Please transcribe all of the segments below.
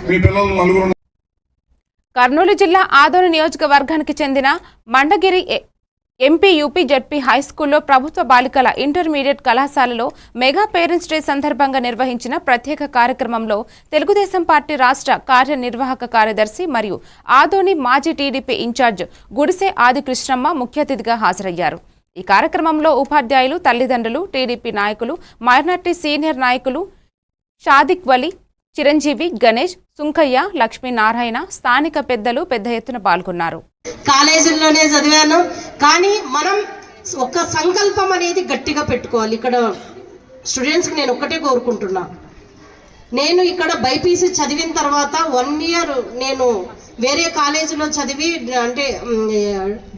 మీ పిల్లలు నలుగురు. కర్నూలు జిల్లా ఆదోని నియోజకవర్గానికి చెందిన మండగిరి ఎంపీయూపీ జడ్పీ హైస్కూల్లో ప్రభుత్వ బాలికల ఇంటర్మీడియట్ కళాశాలలో మెగా పేరెంట్స్ డే సందర్భంగా నిర్వహించిన ప్రత్యేక కార్యక్రమంలో తెలుగుదేశం పార్టీ రాష్ట్ర కార్యనిర్వాహక కార్యదర్శి మరియు ఆదోని మాజీ టీడీపీ ఇన్ఛార్జ్ గుడిసె ఆదికృష్ణమ్మ ముఖ్య అతిథిగా హాజరయ్యారు. ఈ కార్యక్రమంలో ఉపాధ్యాయులు, తల్లిదండ్రులు, టీడీపీ నాయకులు, మైనార్టీ సీనియర్ నాయకులు షాదిక్ వలి, చిరంజీవి, గణేష్, సుంకయ్య, లక్ష్మీనారాయణ, స్థానిక పెద్దలు పెద్ద ఎత్తున పాల్గొన్నారు. కాలేజీల్లోనే చదివాను, కానీ మనం ఒక సంకల్పం అనేది గట్టిగా పెట్టుకోవాలి. ఇక్కడ స్టూడెంట్స్కి నేను ఒక్కటే కోరుకుంటున్నా, నేను ఇక్కడ బైపీసీ చదివిన తర్వాత 1 year నేను వేరే కాలేజీలో చదివి అంటే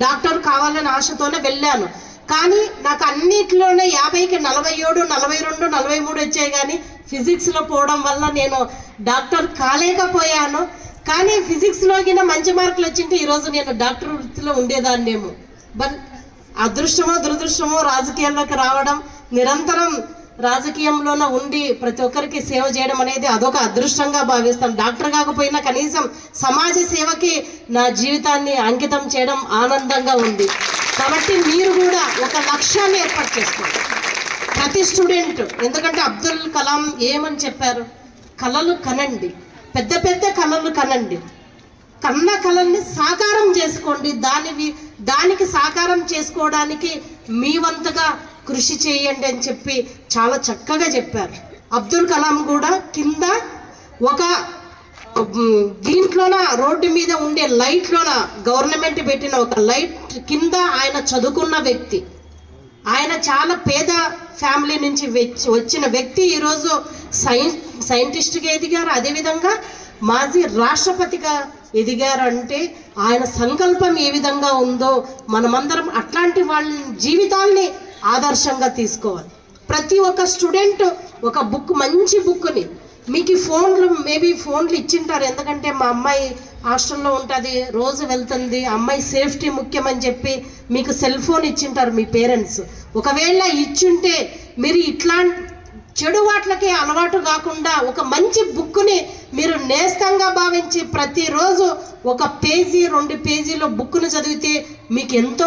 డాక్టర్ కావాలని ఆశతోనే వెళ్ళాను. కానీ నాకు అన్నిట్లోనే 50కి 47, 42, 43 వచ్చాయి. కానీ ఫిజిక్స్లో పోవడం వల్ల నేను డాక్టర్ కాలేకపోయాను. కానీ ఫిజిక్స్లో కింద మంచి మార్కులు వచ్చింటే ఈరోజు నేను డాక్టర్ వృత్తిలో ఉండేదాన్నేమో. బట్ అదృష్టమో దురదృష్టమో రాజకీయాల్లోకి రావడం, నిరంతరం రాజకీయంలోనే ఉండి ప్రతి ఒక్కరికి సేవ చేయడం అనేది అదొక అదృష్టంగా భావిస్తాం. డాక్టర్ కాకపోయినా కనీసం సమాజ సేవకి నా జీవితాన్ని అంకితం చేయడం ఆనందంగా ఉంది. కాబట్టి మీరు కూడా ఒక లక్ష్యాన్ని ఏర్పాటు చేసుకోండి ప్రతి స్టూడెంట్. ఎందుకంటే అబ్దుల్ కలాం ఏమని చెప్పారు, కళలు కనండి, పెద్ద పెద్ద కళలు కనండి, కన్న కళల్ని సాకారం చేసుకోండి, దానికి సాకారం చేసుకోవడానికి మీ వంతుగా కృషి చేయండి అని చెప్పి చాలా చక్కగా చెప్పారు. అబ్దుల్ కలాం కూడా కింద ఒక దీంట్లోన రోడ్డు మీద ఉండే లైట్లోన గవర్నమెంట్ పెట్టిన ఒక లైట్ కింద ఆయన చదువుకున్న వ్యక్తి. ఆయన చాలా పేద ఫ్యామిలీ నుంచి వచ్చిన వ్యక్తి ఈరోజు సైంటిస్ట్గా ఎదిగారు, అదేవిధంగా మాజీ రాష్ట్రపతిగా ఎదిగారు. అంటే ఆయన సంకల్పం ఏ విధంగా ఉందో మనమందరం అట్లాంటి వాళ్ళ జీవితాల్ని ఆదర్శంగా తీసుకోవాలి. ప్రతి ఒక్క స్టూడెంట్ ఒక బుక్, మంచి బుక్ని, మీకు మేబీ ఫోన్లు ఇచ్చింటారు. ఎందుకంటే మా అమ్మాయి హాస్టల్లో ఉంటుంది, రోజు వెళ్తుంది, అమ్మాయి సేఫ్టీ ముఖ్యమని చెప్పి మీకు సెల్ ఫోన్ ఇచ్చింటారు మీ పేరెంట్స్. ఒకవేళ ఇచ్చుంటే మీరు ఇట్లాంటి చెడు వాట్లకి అలవాటు కాకుండా ఒక మంచి బుక్ని మీరు నేస్తంగా భావించి ప్రతిరోజు 1 పేజీ 2 పేజీలో బుక్ను చదివితే మీకు ఎంతో